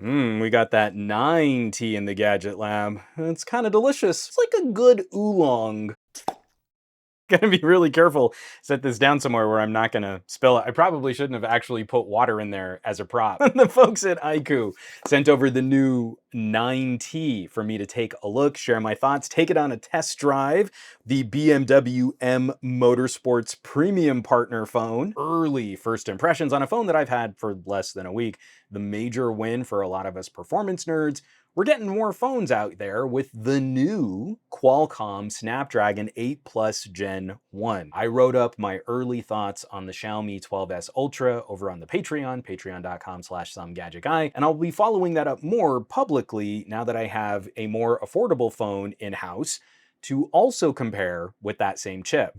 We got that 9T in the Gadget Lab. It's kind of delicious. It's like a good oolong. Gotta be really careful. Set this down somewhere where I'm not gonna spill it. I probably shouldn't have actually put water in there as a prop. The folks at iQOO sent over the new 9T for me to take a look, share my thoughts, take it on a test drive. The BMW M Motorsports Premium Partner phone. Early first impressions on a phone that I've had for less than a week. The major win for a lot of us performance nerds. We're getting more phones out there with the new Qualcomm Snapdragon 8 Plus Gen 1. I wrote up my early thoughts on the Xiaomi 12S Ultra over on the Patreon, patreon.com/SomeGadgetGuy, and I'll be following that up more publicly now that I have a more affordable phone in-house to also compare with that same chip.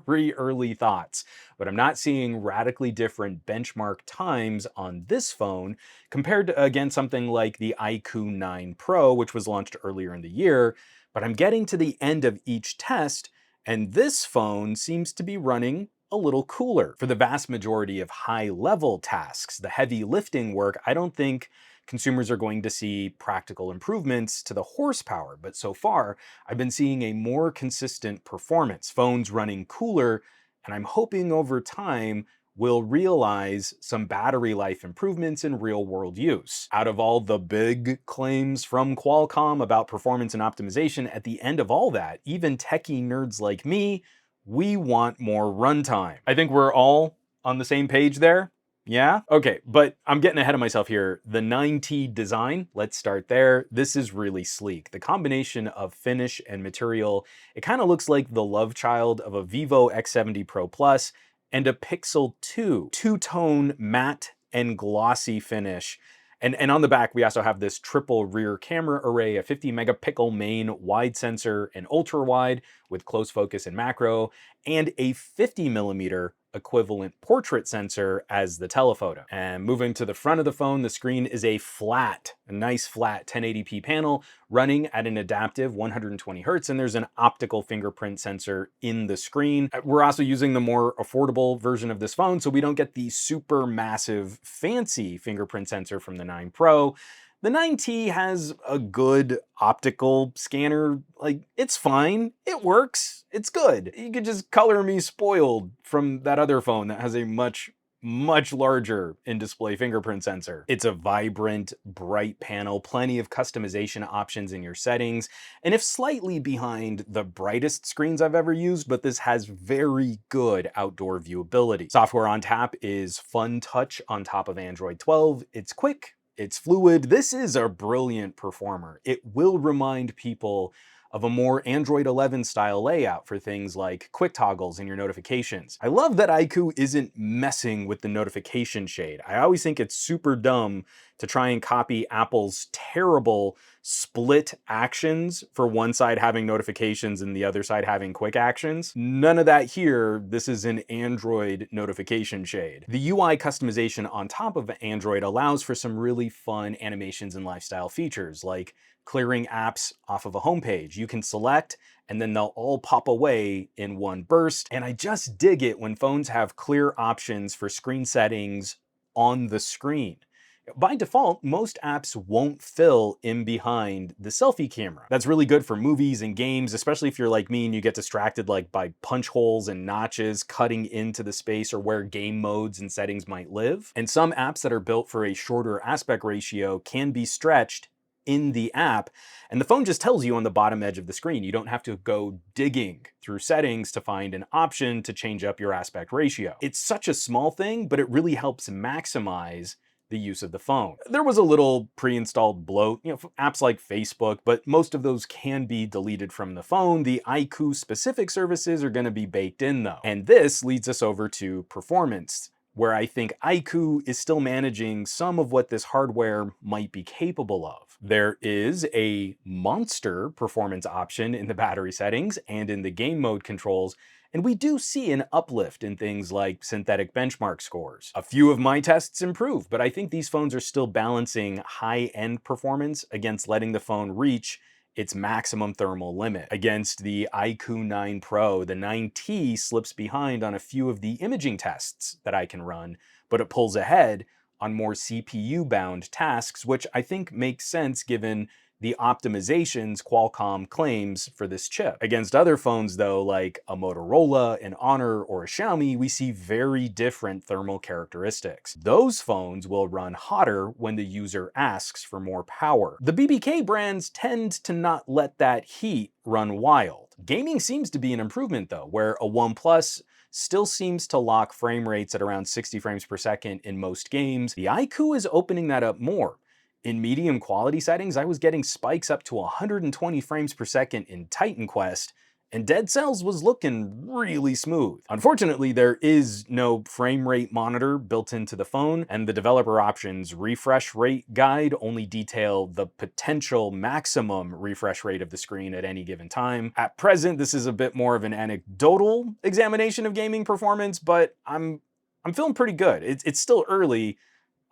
Very early thoughts, but I'm not seeing radically different benchmark times on this phone compared to, again, something like the iQOO 9 Pro, which was launched earlier in the year. But I'm getting to the end of each test, and this phone seems to be running a little cooler. For the vast majority of high-level tasks, the heavy lifting work, I don't think consumers are going to see practical improvements to the horsepower, but so far, I've been seeing a more consistent performance, phones running cooler, and I'm hoping over time we'll realize some battery life improvements in real-world use. Out of all the big claims from Qualcomm about performance and optimization, at the end of all that, even techie nerds like me, we want more runtime. I think we're all on the same page there. Yeah? Okay, but I'm getting ahead of myself here. The 9T design, let's start there. This is really sleek. The combination of finish and material, it kind of looks like the love child of a Vivo X70 Pro Plus and a Pixel 2. Two-tone matte and glossy finish. And on the back, we also have this triple rear camera array, a 50 megapixel main wide sensor and ultra wide with close focus and macro, and a 50 millimeter equivalent portrait sensor as the telephoto. And moving to the front of the phone, the screen is a nice flat 1080p panel running at an adaptive 120 hertz, and there's an optical fingerprint sensor in the screen. We're also using the more affordable version of this phone, so we don't get the super massive fancy fingerprint sensor from the 9 Pro. The 9T has a good optical scanner. Like, it's fine. It works. It's good. You could just color me spoiled from that other phone that has a much larger in-display fingerprint sensor. It's a vibrant, bright panel, plenty of customization options in your settings, and if slightly behind the brightest screens I've ever used, but this has very good outdoor viewability. Software on tap is Fun Touch on top of Android 12. It's quick. It's fluid. This is a brilliant performer. It will remind people of a more Android 11 style layout for things like quick toggles in your notifications. I love that iQOO isn't messing with the notification shade. I always think it's super dumb to try and copy Apple's terrible split actions for one side having notifications and the other side having quick actions. None of that here. This is an Android notification shade. The UI customization on top of Android allows for some really fun animations and lifestyle features, like clearing apps off of a homepage. You can select and then they'll all pop away in one burst. And I just dig it when phones have clear options for screen settings on the screen. By default, most apps won't fill in behind the selfie camera. That's really good for movies and games, especially if you're like me and you get distracted like by punch holes and notches cutting into the space or where game modes and settings might live. And some apps that are built for a shorter aspect ratio can be stretched in the app, and the phone just tells you on the bottom edge of the screen. You don't have to go digging through settings to find an option to change up your aspect ratio. It's such a small thing, but it really helps maximize the use of the phone. There was a little pre-installed bloat, apps like Facebook, but most of those can be deleted from the phone. The iQOO specific services are going to be baked in though. And this leads us over to performance, where I think iQOO is still managing some of what this hardware might be capable of. There is a monster performance option in the battery settings and in the game mode controls, and we do see an uplift in things like synthetic benchmark scores. A few of my tests improve, but I think these phones are still balancing high-end performance against letting the phone reach its maximum thermal limit. Against the iQOO 9 Pro, the 9T slips behind on a few of the imaging tests that I can run, but it pulls ahead on more CPU-bound tasks, which I think makes sense given the optimizations Qualcomm claims for this chip. Against other phones though, like a Motorola, an Honor, or a Xiaomi, we see very different thermal characteristics. Those phones will run hotter when the user asks for more power. The BBK brands tend to not let that heat run wild. Gaming seems to be an improvement though, where a OnePlus still seems to lock frame rates at around 60 frames per second in most games. The iQOO is opening that up more. In medium quality settings, I was getting spikes up to 120 frames per second in Titan Quest, and Dead Cells was looking really smooth. Unfortunately, there is no frame rate monitor built into the phone, and the developer options refresh rate guide only detail the potential maximum refresh rate of the screen at any given time. At present, this is a bit more of an anecdotal examination of gaming performance, but I'm feeling pretty good. It's still early.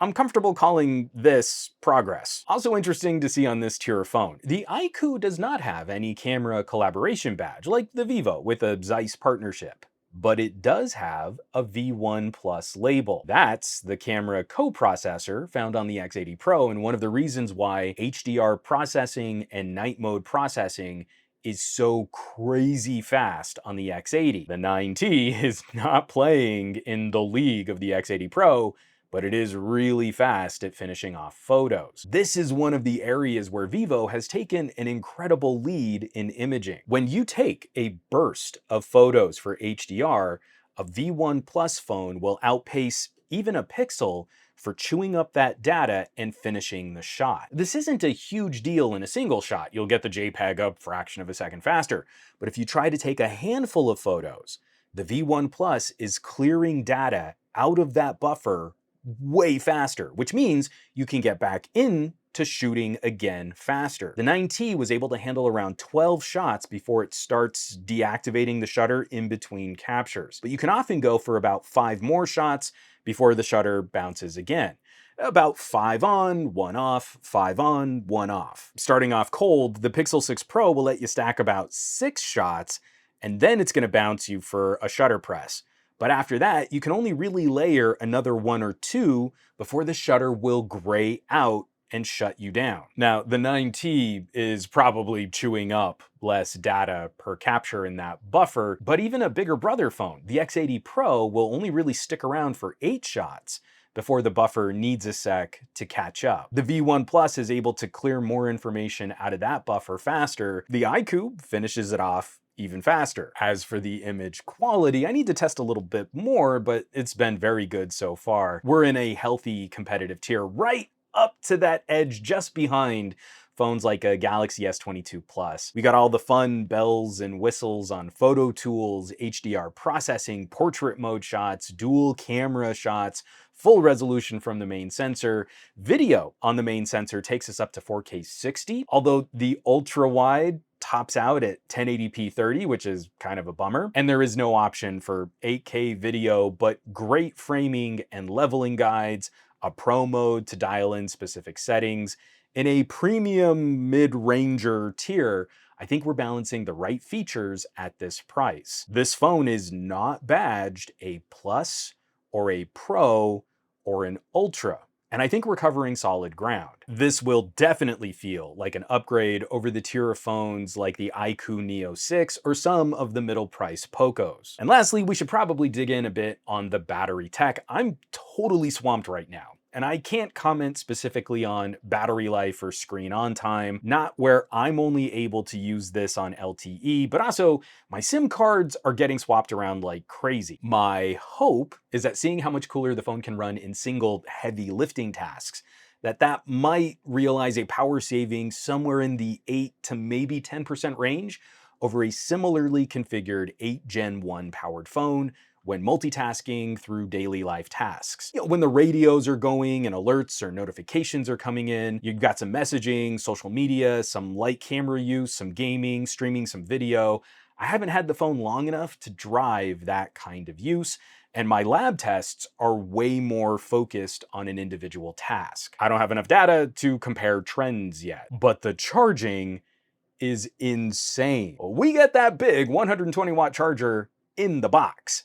I'm comfortable calling this progress. Also interesting to see on this tier of phone, the iQOO does not have any camera collaboration badge like the Vivo with a Zeiss partnership, but it does have a V1 Plus label. That's the camera coprocessor found on the X80 Pro, and one of the reasons why HDR processing and night mode processing is so crazy fast on the X80. The 9T is not playing in the league of the X80 Pro, but it is really fast at finishing off photos. This is one of the areas where Vivo has taken an incredible lead in imaging. When you take a burst of photos for HDR, a V1 Plus phone will outpace even a Pixel for chewing up that data and finishing the shot. This isn't a huge deal in a single shot. You'll get the JPEG a fraction of a second faster. But if you try to take a handful of photos, the V1 Plus is clearing data out of that buffer way faster, which means you can get back in to shooting again faster. The 9T was able to handle around 12 shots before it starts deactivating the shutter in between captures. But you can often go for about 5 more shots before the shutter bounces again. About 5 on, 1 off, 5 on, 1 off. Starting off cold, the Pixel 6 Pro will let you stack about 6 shots, and then it's gonna bounce you for a shutter press. But after that, you can only really layer another 1 or 2 before the shutter will gray out and shut you down. Now, the 9T is probably chewing up less data per capture in that buffer, but even a bigger brother phone, the X80 Pro, will only really stick around for 8 shots before the buffer needs a sec to catch up. The V1 Plus is able to clear more information out of that buffer faster. The iQOO finishes it off even faster. As for the image quality, I need to test a little bit more, but it's been very good so far. We're in a healthy competitive tier, right up to that edge just behind phones like a Galaxy S22 Plus. We got all the fun bells and whistles on photo tools, HDR processing, portrait mode shots, dual camera shots, full resolution from the main sensor. Video on the main sensor takes us up to 4K 60, although the ultra wide tops out at 1080p 30, which is kind of a bummer. And there is no option for 8K video, but great framing and leveling guides, a pro mode to dial in specific settings. In a premium mid-ranger tier, I think we're balancing the right features at this price. This phone is not badged a Plus or a Pro or an Ultra, and I think we're covering solid ground. This will definitely feel like an upgrade over the tier of phones like the iQOO Neo 6 or some of the middle price Pocos. And lastly, we should probably dig in a bit on the battery tech. I'm totally swamped right now, and I can't comment specifically on battery life or screen on time, not where I'm only able to use this on LTE, but also my SIM cards are getting swapped around like crazy. My hope is that seeing how much cooler the phone can run in single heavy lifting tasks, that might realize a power saving somewhere in the 8 to maybe 10% range over a similarly configured 8 Gen 1 powered phone when multitasking through daily life tasks. You know, when the radios are going and alerts or notifications are coming in, you've got some messaging, social media, some light camera use, some gaming, streaming some video. I haven't had the phone long enough to drive that kind of use, and my lab tests are way more focused on an individual task. I don't have enough data to compare trends yet, but the charging is insane. We get that big 120 watt charger in the box.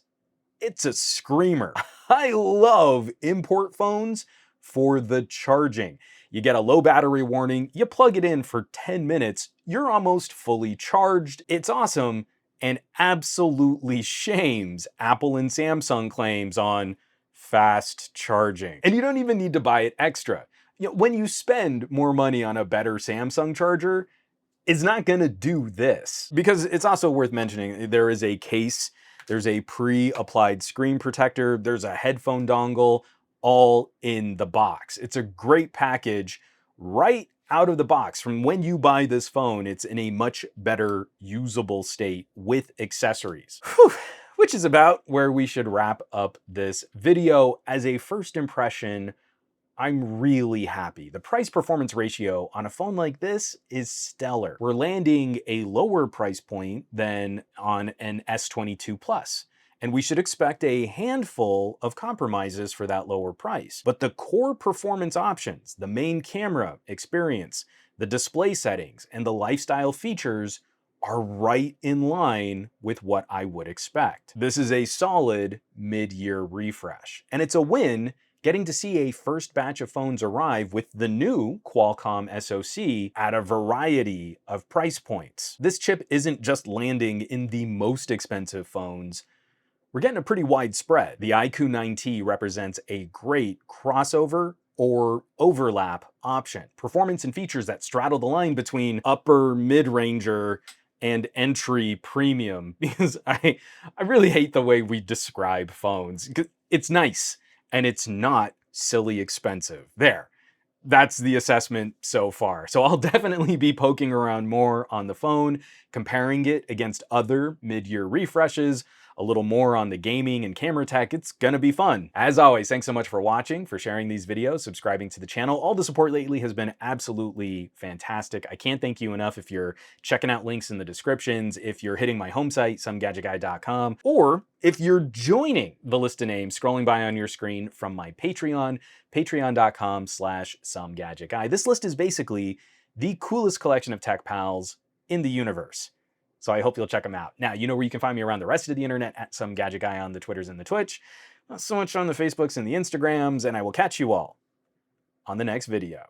It's a screamer. I love import phones for the charging. You get a low battery warning, you plug it in for 10 minutes, you're almost fully charged. It's awesome and absolutely shames Apple and Samsung claims on fast charging. And you don't even need to buy it extra. When you spend more money on a better Samsung charger, it's not gonna do this. Because it's also worth mentioning, there is a case, there's a pre-applied screen protector, there's a headphone dongle, all in the box. It's a great package right out of the box. From when you buy this phone, it's in a much better usable state with accessories. Whew. Which is about where we should wrap up this video. As a first impression, I'm really happy. The price performance ratio on a phone like this is stellar. We're landing a lower price point than on an S22 Plus. And we should expect a handful of compromises for that lower price. But the core performance options, the main camera experience, the display settings, and the lifestyle features are right in line with what I would expect. This is a solid mid-year refresh. And it's a win getting to see a first batch of phones arrive with the new Qualcomm SoC at a variety of price points. This chip isn't just landing in the most expensive phones, we're getting a pretty wide spread. The iQOO 9T represents a great crossover or overlap option. Performance and features that straddle the line between upper mid-ranger and entry premium, because I really hate the way we describe phones. It's nice, and it's not silly expensive. That's the assessment so far. So I'll definitely be poking around more on the phone, comparing it against other mid-year refreshes, a little more on the gaming and camera tech. It's gonna be fun. As always, thanks so much for watching, for sharing these videos, subscribing to the channel. All the support lately has been absolutely fantastic. I can't thank you enough if you're checking out links in the descriptions, if you're hitting my home site, SomeGadgetGuy.com, or if you're joining the list of names scrolling by on your screen from my Patreon, patreon.com/SomeGadgetGuy. This list is basically the coolest collection of tech pals in the universe. So I hope you'll check them out. Now, you know where you can find me around the rest of the internet at SomeGadgetGuy on the Twitters and the Twitch. Not so much on the Facebooks and the Instagrams, and I will catch you all on the next video.